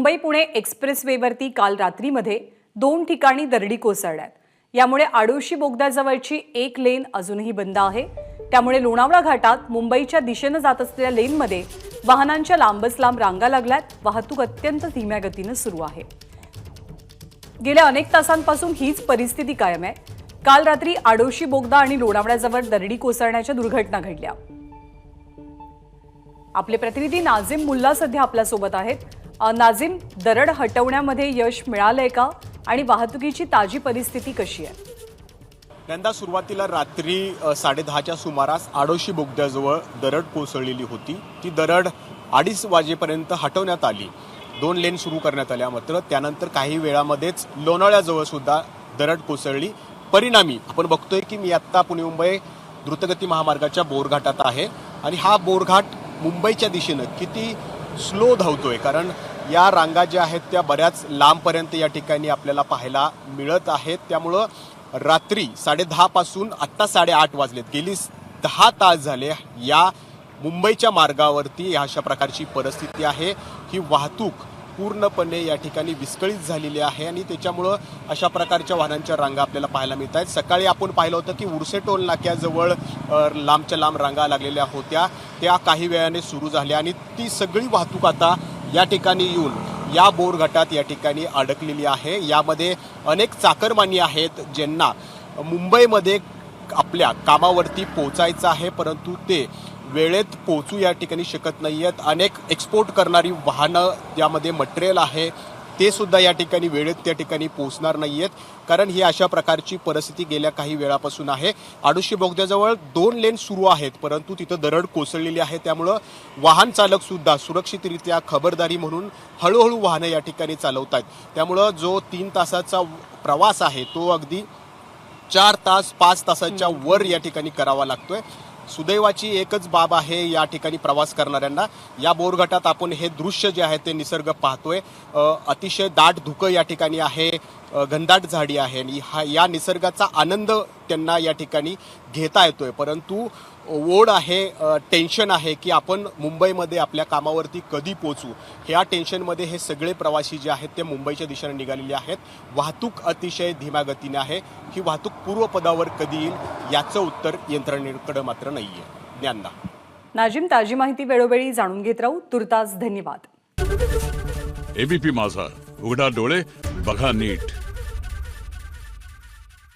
मुंबई पुणे एक्सप्रेसवेवरती काल रात्रीमध्ये 2 ठिकाणी दरडी कोसळल्यात। यामुळे आडोशी बोगद्याजवळची एक लेन अजूनही बंद आहे। त्यामुळे लोणावळा घाटात मुंबईच्या दिशेने जात असलेल्या लेनमध्ये वाहनांच्या लांबच लांब रांगा लागल्यात। वाहतूक अत्यंत धीम्या गतीने सुरू आहे। गेल्या अनेक तासांपासून हीच परिस्थिती कायम आहे। काल रात्री आडोशी बोगदा आणि लोणावळ्याजवळ दरडी कोसळण्याच्या दुर्घटना घडल्या। आपले प्रतिनिधी नाझिम मुल्ला सध्या आपल्या सोबत आहेत। नाझिम, दरड हटवण्यामध्ये यश मिळालंय का आणि वाहतुकीची ताजी परिस्थिती कशी आहे? यंदा सुरुवातीला रात्री 10:30च्या सुमारास आडोशी बोगद्याजवळ दरड कोसळलेली होती। ती दरड 2:30 वाजेपर्यंत हटवण्यात आली। 2 लेन सुरू करण्यात आल्या। मात्र त्यानंतर काही वेळामध्येच लोणावळ्याजवळ सुद्धा दरड कोसळली। परिणामी आपण बघतोय की मी आता पुणे मुंबई द्रुतगती महामार्गाच्या बोरघाटात आहे आणि हा बोरघाट मुंबईच्या दिशेने किती स्लो धावतोय, कारण या रांगा ज्या आहेत त्या बऱ्याच लांबपर्यंत या ठिकाणी आपल्याला पाहायला मिळत आहेत। त्यामुळं रात्री 10:30 पासून आत्ता 8:30 वाजलेत, गेली 10 तास झाले या मुंबईच्या मार्गावरती अशा प्रकारची परिस्थिती आहे। ही वाहतूक पूर्णपणे या ठिकाणी विस्कळीत झालेली आहे आणि त्याच्यामुळं अशा प्रकारच्या वाहनांच्या रांगा आपल्याला पाहायला मिळत आहेत। सकाळी आपण पाहिलं होतं की उर्से टोल नाक्याजवळ लांबच्या लांब रांगा लागलेल्या होत्या, त्या काही वेळाने सुरू झाल्या आणि ती सगळी वाहतूक आता या ठिकाणी येऊन या बोरघाटात या ठिकाणी अडकलेली आहे। यामध्ये अनेक चाकरमानी आहेत ज्यांना मुंबईमध्ये आपल्या कामावरती पोहोचायचं आहे, परंतु ते वेळेत पोहोचू या ठिकाणी शकत नाही आहेत। अनेक एक्सपोर्ट करणारी वाहनं ज्यामध्ये मटेरियल आहे ते सुद्धा या ठिकाणी वेळेत त्या ठिकाणी पोहोचणार नाही आहेत, कारण ही अशा प्रकारची परिस्थिती गेल्या काही वेळापासून आहे। आडोशी बोगद्याजवळ 2 लेन सुरू आहेत, परंतु तिथं दरड कोसळलेली आहे। त्यामुळं वाहन चालक सुद्धा सुरक्षितरित्या खबरदारी म्हणून हळूहळू वाहनं या ठिकाणी चालवत आहेत। त्यामुळं जो 3 तासाचा प्रवास आहे तो अगदी 4 तास 5 तासाच्या वर या ठिकाणी करावा लागतोय। सुदैवाची एकच बाब आहे या ठिकाणी प्रवास करणाऱ्यांना, या बोरघाटात आपण हे दृश्य जे आहे ते निसर्ग पाहतोय। अतिशय दाट धुकं या ठिकाणी आहे, घनदाट झाडी आहे आणि या निसर्गाचा आनंद त्यांना या ठिकाणी घेता येतोय। परंतु ओढ आहे, टेन्शन आहे की आपण मुंबईमध्ये आपल्या कामावरती कधी पोहोचू, ह्या टेन्शनमध्ये हे सगळे प्रवासी जे आहेत ते मुंबईच्या दिशेने निघालेले आहेत। वाहतूक अतिशय धीम्या गतीने आहे। ही वाहतूक पूर्वपदावर कधी येईल याचं उत्तर यंत्रणेकडे मात्र नाहीये। ज्ञानदा नाझिम, ताजी माहिती वेळोवेळी जाणून घेत राहू। तुर्तास धन्यवाद। एबीपी माझा, उघडा डोळे बघा नीट।